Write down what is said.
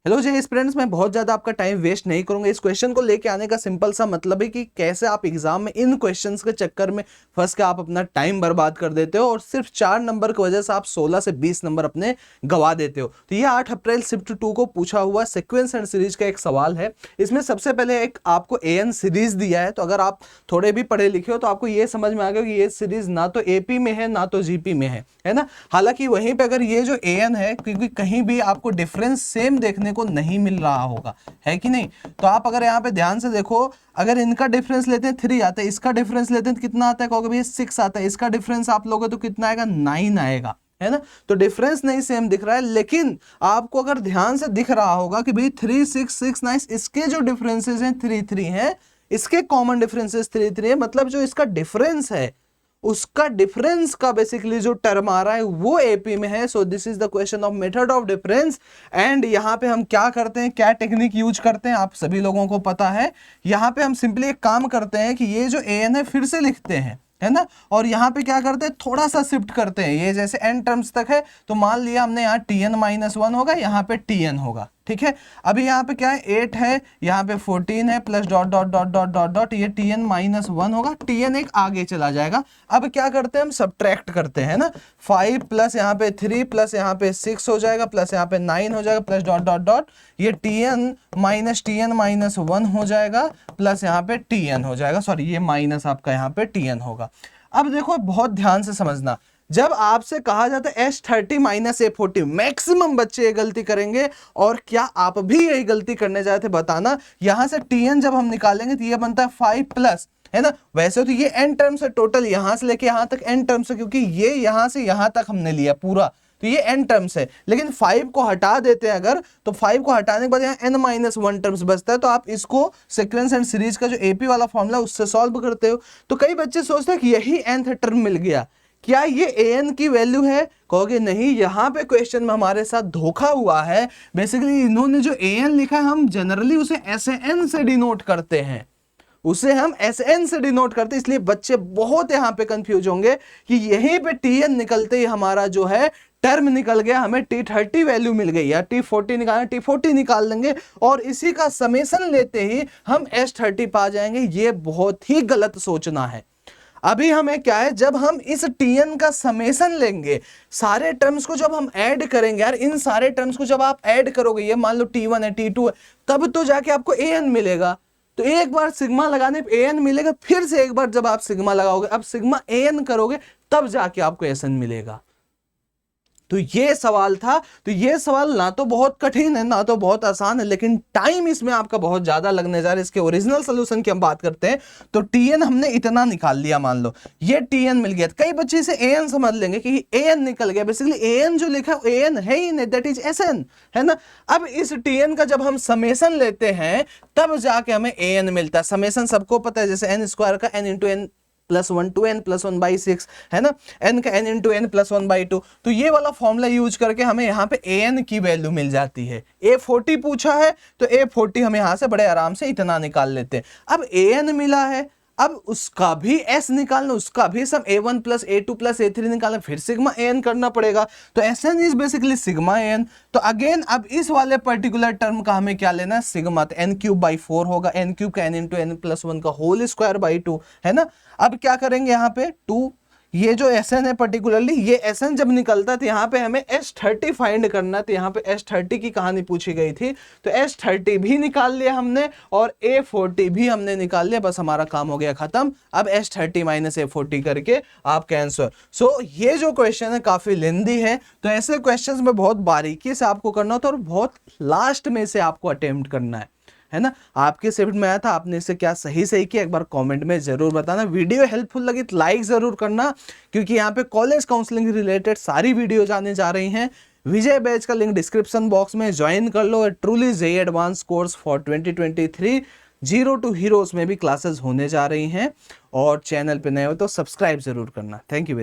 Hello जी students, मैं बहुत ज़्यादा आपका टाइम वेस्ट नहीं करूंगा। इस क्वेश्चन को लेके आने का सिंपल सा मतलब है कि कैसे आप एग्जाम में इन क्वेश्चंस के चक्कर में फंस के आप अपना टाइम बर्बाद कर देते हो और सिर्फ 4 नंबर की वजह से आप 16 से 20 नंबर अपने गवा देते हो। तो ये 8 अप्रैल शिफ्ट 2 को पूछा हुआ सीक्वेंस एंड सीरीज का एक सवाल है। इसमें सबसे पहले एक आपको एएन सीरीज दिया है, तो अगर आप थोड़े भी पढ़े लिखे हो तो आपको ये समझ में आ गया कि ये सीरीज ना तो एपी में है ना तो जीपी में है ना। हालांकि वहीं पे अगर ये जो एएन है, क्योंकि कहीं भी आपको डिफरेंस सेम देखने को नहीं मिल रहा होगा, है कि नहीं। तो आप अगर यहाँ पे ध्यान से देखो, अगर इनका डिफरेंस लेते हैं 3 आता है, इसका डिफरेंस लेते हैं तो कितना आता है, कहोगे भैया 6 आता है, इसका डिफरेंस आप लोगे तो कितना आएगा, 9 आएगा, है ना। तो डिफरेंस नहीं सेम दिख रहा है, लेकिन आपको अगर ध्यान से दिख रहा होगा कि भाई 3 6 6 9 इसके जो डिफरेंसेस हैं 3 3 है, इसके कॉमन डिफरेंसेस 3 3 है, मतलब जो इसका डिफरेंस है उसका डिफरेंस का बेसिकली जो टर्म आ रहा है वो एपी में है। So this is the question of method of difference. And यहां पे हम क्या करते हैं, क्या टेक्निक यूज करते हैं, आप सभी लोगों को पता है। यहां पे हम सिंपली एक काम करते हैं कि ये जो एन है फिर से लिखते हैं, है ना, और यहाँ पे क्या करते हैं, थोड़ा सा शिफ्ट करते हैं। ये जैसे n टर्म्स तक है तो मान लिया हमने यहाँ tn-1 होगा, यहाँ पे tn होगा, ठीक है। अभी यहाँ पे क्या है, 8 है, यहाँ पे 14 है, plus dot dot dot dot dot dot, ये tn-1 होगा, tn एक आगे चला जाएगा। अब क्या करते हैं, हम सब्ट्रैक्ट करते हैं ना, 5 प्लस यहाँ पे 3 प्लस यहाँ पे 6 हो जाएगा, प्लस यहाँ पे 9 हो जाएगा, प्लस डॉट डॉट डॉट, ये tn-1 हो जाएगा, प्लस यहाँ पे tn हो जाएगा, सॉरी ये माइनस आपका यहाँ पे tn होगा। अब देखो बहुत ध्यान से समझना, जब आपसे कहा जाता है S30 माइनस A40, मैक्सिमम बच्चे ये गलती करेंगे, और क्या आप भी यही गलती करने जाए थे बताना। यहां से tn जब हम निकालेंगे तो ये बनता है 5 प्लस, है ना। वैसे तो ये n टर्म्स है टोटल, यहां से लेके यहां तक n टर्म्स है, क्योंकि ये यहां से यहां तक हमने लिया पूरा, तो ये n टर्म्स है। लेकिन 5 को हटा देते हैं अगर, तो 5 को हटाने के बाद यहाँ n-1 टर्म्स बचता है, तो आप इसको सीक्वेंस एंड सीरीज का जो एपी वाला फॉर्मूला उससे सॉल्व करते हो। तो कई बच्चे सोचते हैं कि यही nth टर्म मिल गया, क्या ये an की वैल्यू है, कहोगे नहीं, यहां पे क्वेश्चन में हमारे साथ धोखा हुआ है। बेसिकली इन्होंने जो an लिखा है, हम जनरली उसे SN से डिनोट करते हैं, उसे हम SN से डिनोट करते हैं, इसलिए बच्चे बहुत यहां पे कंफ्यूज होंगे कि यहीं पे TN निकलते ही हमारा जो है टर्म निकल गया, हमें T30 वैल्यू मिल गई, या T40 निकालना, T40 निकाल लेंगे और इसी का समेशन लेते ही हम S30 पा जाएंगे। ये बहुत ही गलत सोचना है। अभी हमें क्या है, जब हम इस tn का समेशन लेंगे, सारे टर्म्स को जब हम ऐड करेंगे, यार इन सारे टर्म्स को जब आप ऐड करोगे, ये मान लो t1 है t2 है, तब तो जाके आपको an मिलेगा। तो एक बार सिग्मा लगाने पे an मिलेगा, फिर से एक बार जब आप सिग्मा लगाओगे, अब सिग्मा an करोगे, तब जाके आपको SN मिलेगा। तो ये सवाल था। तो ये सवाल ना तो बहुत कठिन है ना तो बहुत आसान है, लेकिन टाइम इसमें आपका बहुत ज्यादा लगने जा रहा है। इसके ओरिजिनल सोल्यूशन की हम बात करते हैं तो tn हमने इतना निकाल लिया, मान लो ये tn मिल गया। कई बच्चे इसे an समझ लेंगे कि an निकल गया, बेसिकली an जो लिखा है an है ही नहीं, दैट इज SN, है ना। अब इस tn का जब हम समेशन लेते हैं तब जाके हमें an मिलता है। समेशन सबको पता है, जैसे n स्क्वायर का n into n plus 1 two n plus 1/6, है ना, n का n इंटू n प्लस 1/2। तो ये वाला फॉर्मूला यूज करके हमें यहाँ पे an की वैल्यू मिल जाती है। A40 पूछा है तो A40 हम यहाँ से बड़े आराम से इतना निकाल लेते हैं। अब an मिला है, अब उसका भी s निकालना, उसका भी सम a1 plus a2 plus a3 निकालना, फिर सिग्मा an करना पड़ेगा। तो SN is basically sigma an। तो अगेन अब इस वाले पर्टिकुलर टर्म का हमें क्या लेना है, सिग्मा, तो n³/4 होगा, n³ का n इंटू n प्लस 1 का होल स्क्वायर बाई 2, है ना। अब क्या करेंगे, यहाँ पे 2, ये जो SN है पर्टिकुलरली, ये SN जब निकलता है तो यहाँ पे हमें S30 फाइंड करना है। तो यहाँ पे S30 की कहानी पूछी गई थी, तो S30 भी निकाल लिया हमने और A40 भी हमने निकाल लिया, बस हमारा काम हो गया खत्म। अब S30 माइनस A40 करके आपका आंसर। सो ये जो क्वेश्चन है काफी लेंदी है, तो ऐसे क्वेश्चंस में बहुत बारीकी से आपको करना होता है और बहुत लास्ट में से आपको अटेम्प्ट करना है ना। आपके शिफ्ट में आया था, आपने इसे क्या सही किया, एक बार कमेंट में जरूर बताना। वीडियो हेल्पफुल लगी तो लाइक जरूर करना, क्योंकि यहाँ पे कॉलेज काउंसलिंग रिलेटेड सारी वीडियो जाने जा रही हैं। विजय बैच का लिंक डिस्क्रिप्शन बॉक्स में ज्वाइन कर लो। Truly JEE advance course for 2023 0 to heroes में भी क्लासेस होने जा रही हैं, और चैनल पे नए हो तो सब्सक्राइब जरूर करना। Thank you.